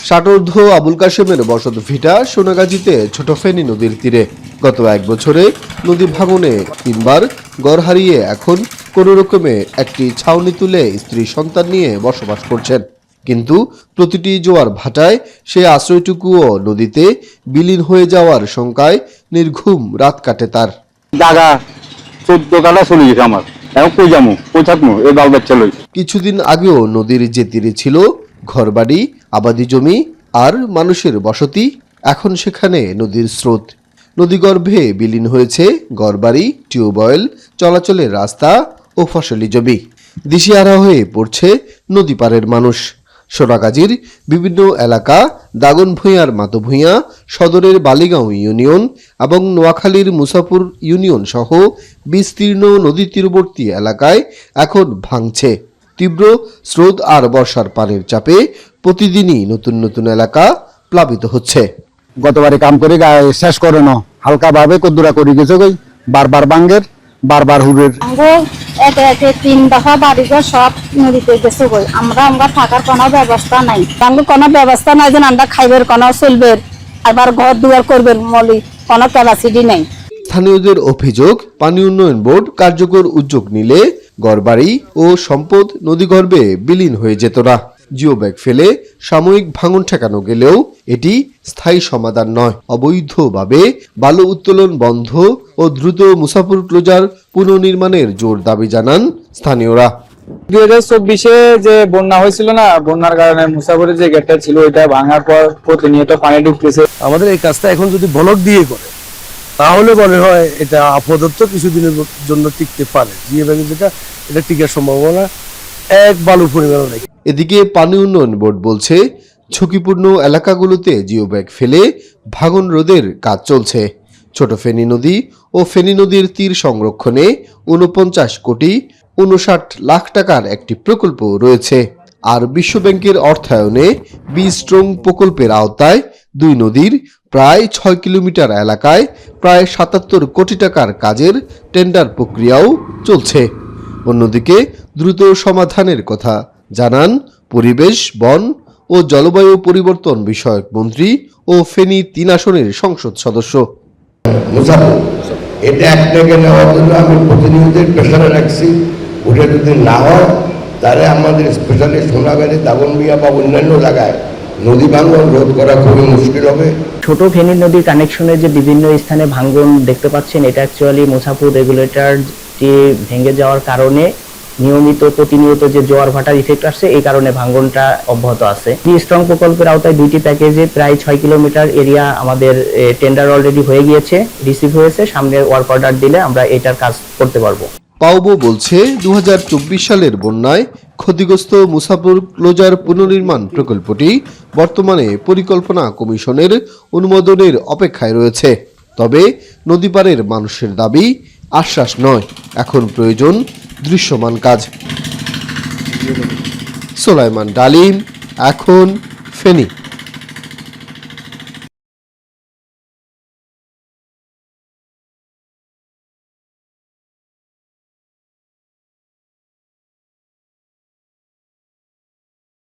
ষাটোর্ধ্ব আবুল কাশেমের বসত ভিটা সোনাগাজীতে ছোট ফেনী নদীর তীরে। গত 1 বছরে নদী ভাঙনে 3 বার ঘর হারিয়ে এখন কোনো রকমে একটি ছাউনি তুলে স্ত্রী সন্তান নিয়ে বসবাস করছেন। কিন্তু প্রতিটি জোয়ার ভাটায় সে আশ্রয়টুকুও নদীতে বিলীন হয়ে যাওয়ার শঙ্কায় নির্ঘুম রাত কাটে তার। জায়গা 14 কালা চলে গেছে আমার, এখন কই যাবো, কই থাকবো, এই বাল বাচ্চা লই। কিছুদিন আগেও নদীর যে তীরে ছিল ঘরবাড়ি, আবাদি জমি আর মানুষের বসতি, এখন সেখানে নদীর স্রোত। নদীগর্ভে বিলীন হয়েছে ঘরবাড়ি, টিউবওয়েল, চলাচলের রাস্তা ও ফসলি জমি। দিশেহারা হয়ে পড়ছে নদী পারের মানুষ। সোনাগাজীর বিভিন্ন এলাকা, দাগনভূঞার মাতভূঞা, সদরের বালিগাঁও ইউনিয়ন এবং নোয়াখালীর মুসাপুর ইউনিয়ন সহ বিস্তীর্ণ নদী তীরবর্তী এলাকায় এখন ভাঙছে। তীব্র স্রোত আর বর্ষার পানির চাপে প্রতিদিনই নতুন নতুন এলাকা প্লাবিত হচ্ছে। গতবারে কাম করে শেষ করে না, হালকা ভাবে কদ্দুরা করে গেছে, কই বারবার বাঙ্গের, বারবার হুবের। একে একে 3 দফা বাড়িঘর সব নদীতে গেছে। কই আমরা থাকার কোনো ব্যবস্থা নাই, কোনো ব্যবস্থা নাই যে আমরা খাইবের, কোনো চলবের, আবার ঘর দুয়ার করবেন মলি, কোনো ক্যাপাসিটি নাই। স্থানীয়দের অভিযোগ, পানি উন্নয়ন বোর্ড কার্যকর উদ্যোগ নিলে ঘরবাড়ি ও সম্পদ নদীগর্ভে বিলীন হয়ে যেত না। জিও ব্যাগ ফেলে সাময়িক ভাঙন ঠেকানো গেলেও এটি স্থায়ী সমাধান নয়। অবৈধভাবে বালু উত্তোলন বন্ধ ও দ্রুত মুসাফির ক্লোজার পুনর্নির্মাণের জোর দাবি জানান স্থানীয়রা। 2024-এ যে বন্যা হয়েছিল না, বন্যার কারণে মুসাফিরের যে গেটটা ছিল ওইটা ভাঙার পর প্রতিনিয়ত পানি ঢুকতেছে। আমাদের এই কাজটা এখন যদি ব্লক দিয়ে করে তাহলে মনে হয় এটা আপাতত কিছুদিনের জন্য টিকতে পারে। জিও ব্যাগ যেটা, এটা টিকার সম্ভাবনা এক বালু পরিমাণ নেই। এদিকে পানি উন্নয়ন বোর্ড বলছে ঝুঁকিপূর্ণ এলাকাগুলোতে জিও ব্যাগ ফেলে ভাঙন রোধের কাজ চলছে। ছোট ফেনী নদী ও ফেনী নদীর তীর সংরক্ষণে 49 কোটি 59 লাখ টাকার একটি প্রকল্প রয়েছে। আর বিশ্বব্যাংকের অর্থায়নে বি স্ট্রং প্রকল্পের আওতায় 2 নদীর প্রায় 6 কিলোমিটার এলাকায় প্রায় 77 কোটি টাকার কাজের টেন্ডার প্রক্রিয়াও চলছে। অন্যদিকে দ্রুত সমাধানের কথা জানান পরিবেশ, বন ও জলবায়ু পরিবর্তন বিষয়ক মন্ত্রী ও ফেনী 3 আসনের সংসদ সদস্য। মুসাফির এটা একটাকে নেওয়ার জন্য আমি প্রতিনিধিদের প্রেশারে রাখছি। ওটা যদি না হয় তাহলে আমাদের স্পেশালি সোনাগাজী, দাগনভূঞা বা অন্যান্য জায়গায় নদী ভাঙন রোধ করা খুবই মুশকিল হবে। ছোট ফেনী নদীর কানেকশনে যে বিভিন্ন স্থানে ভাঙন দেখতে পাচ্ছেন, এটা অ্যাকচুয়ালি মুসাফির রেগুলেটরটি ভেঙে যাওয়ার কারণে নিয়মিত প্রতিনিয়ত যে জোয়ার ভাটার ইফেক্ট আসছে, এই কারণে ভাঙনটা অব্যাহত আছে। বি স্ট্রং প্রকল্পের আওতায় 2টি প্যাকেজে প্রায় 6 কিলোমিটার এরিয়া আমাদের টেন্ডার অলরেডি হয়ে গিয়েছে, রিসিভ হয়েছে। সামনে ওয়ার্ক অর্ডার দিলে আমরা এটার কাজ করতে পারবো। পাউবো বলছে 2024 সালের বন্যায় ক্ষতিগ্রস্ত মুসাফির ক্লোজার পুনর্নির্মাণ প্রকল্পটি বর্তমানে পরিকল্পনা কমিশনের অনুমোদনের অপেক্ষায় রয়েছে। তবে নদীপাড়ের মানুষের দাবি আশ্বাস নয়, এখন প্রয়োজন দৃশ্যমান কাজ। সোলাইমান ডালিম, এখন ফেনী।